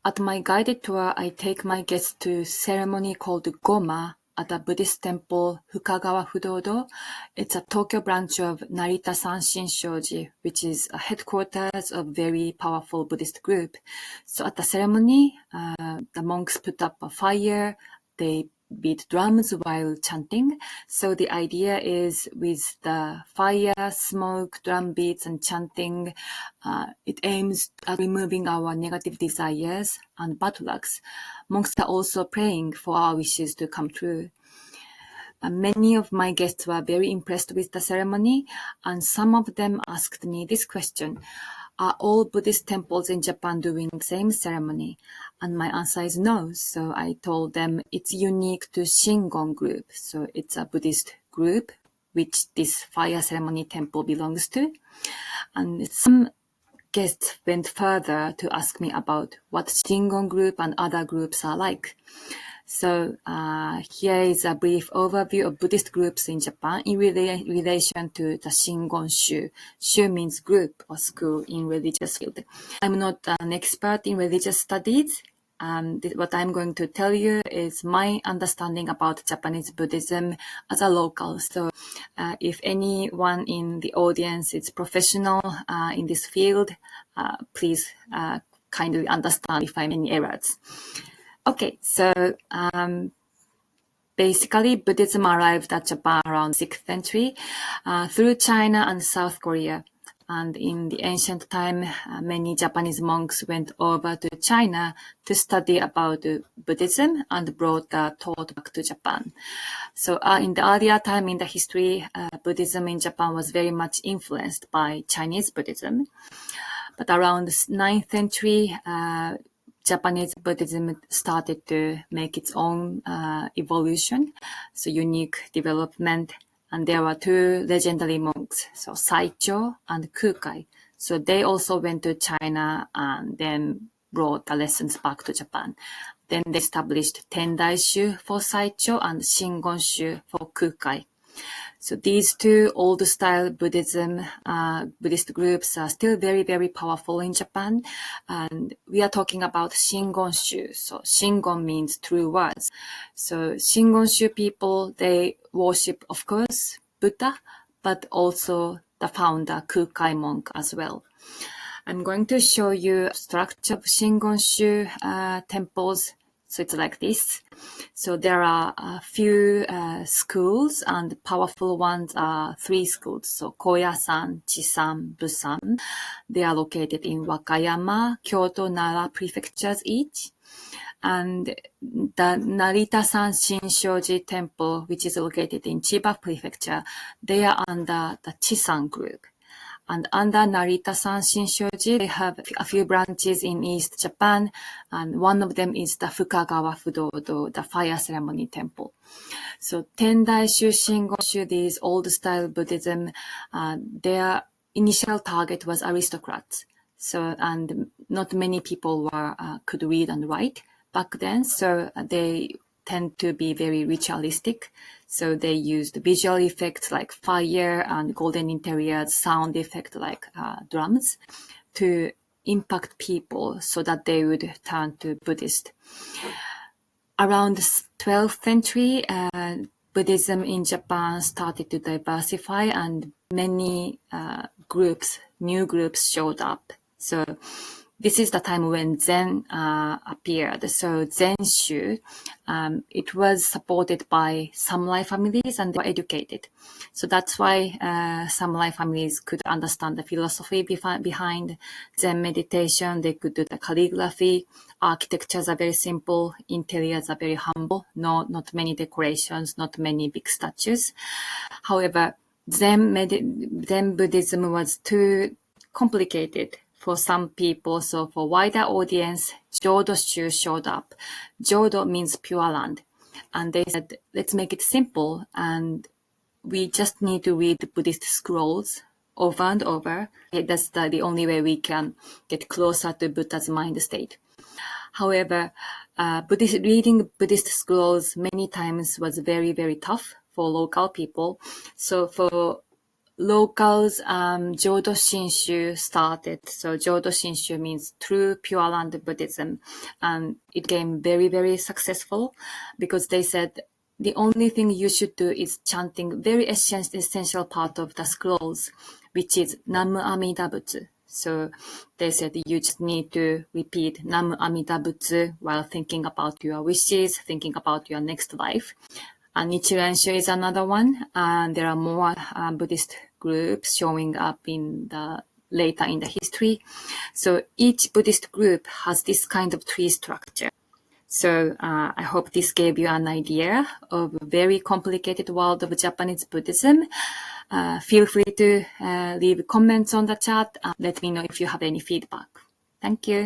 At my guided tour, I take my guests to a ceremony called Goma at a Buddhist temple, Fukagawa Fudodo. It's a Tokyo branch of Narita-san Shinshoji, which is a headquarters of very powerful Buddhist group. So at the ceremony, the monks put up a fire, they beat drums while chanting. So the idea is with the fire, smoke, drum beats, and chanting, it aims at removing our negative desires and bad lucks. Monks are also praying for our wishes to come true. Many of my guests were very impressed with the ceremony, and some of them asked me this question: are all Buddhist temples in Japan doing the same ceremony? And my answer is no. So I told them it's unique to Shingon group. So it's a Buddhist group which this fire ceremony temple belongs to. And some guests went further to ask me about what Shingon group and other groups are like. So here is a brief overview of Buddhist groups in Japan in relation to the Shingon Shu. Shu means group or school in religious field. I'm not an expert in religious studies. What I'm going to tell you is my understanding about Japanese Buddhism as a local. So if anyone in the audience is professional in this field, please kindly understand if I make any errors. Okay, so basically Buddhism arrived at Japan around 6th century through China and South Korea. And in the ancient time, many Japanese monks went over to China to study about Buddhism and brought the thought back to Japan. So in the earlier time in the history, Buddhism in Japan was very much influenced by Chinese Buddhism. But around the 9th century, Japanese Buddhism started to make its own evolution, so unique development. And there were two legendary monks, so Saicho and Kukai. So they also went to China and then brought the lessons back to Japan. Then they established Tendaishu for Saicho and Shingonshu for Kukai. So these two old-style Buddhist groups are still very, very powerful in Japan. And we are talking about Shingonshu. So Shingon means true words. So Shingonshu people, they worship, of course, Buddha, but also the founder, Kukai monk as well. I'm going to show you a structure of Shingonshu temples. So it's like this. So there are a few schools, and powerful ones are 3 schools. So Koyasan, Chisan, Busan. They are located in Wakayama, Kyoto, Nara prefectures each. And the Narita-san Shinshoji temple, which is located in Chiba prefecture, they are under the Chisan group. And under Narita-san Shinshoji, they have a few branches in East Japan, and one of them is the Fukagawa Fudodo, the fire ceremony temple. So Tendaishu, Shingonshu, these old-style Buddhism, their initial target was aristocrats. So, and not many people could read and write back then, so they tend to be very ritualistic. So they used visual effects like fire and golden interiors, sound effect like drums to impact people so that they would turn to Buddhist. Around the 12th century, Buddhism in Japan started to diversify, and many new groups showed up. So this is the time when Zen appeared. So Zenshu, it was supported by samurai families and they were educated. So that's why samurai families could understand the philosophy behind Zen meditation. They could do the calligraphy. Architectures are very simple. Interiors are very humble. Not many decorations, not many big statues. However, Zen Buddhism was too complicated for some people. So for wider audience, Jodo-shu showed up. Jodo means pure land. And they said, let's make it simple. And we just need to read the Buddhist scrolls over and over. That's the only way we can get closer to Buddha's mind state. However, reading Buddhist scrolls many times was very, very tough for local people. So for locals, Jodo Shinshu started. So Jodo Shinshu means true Pure Land Buddhism. And it became very, very successful because they said the only thing you should do is chanting very essential part of the scrolls, which is Namu Amida Butsu. So they said you just need to repeat Namu Amida Butsu while thinking about your wishes, thinking about your next life. And Nichiren-shu is another one. And there are more Buddhist groups showing up later in the history. So each Buddhist group has this kind of tree structure. So I hope this gave you an idea of a very complicated world of Japanese Buddhism. Feel free to leave comments on the chat. Let me know if you have any feedback. Thank you.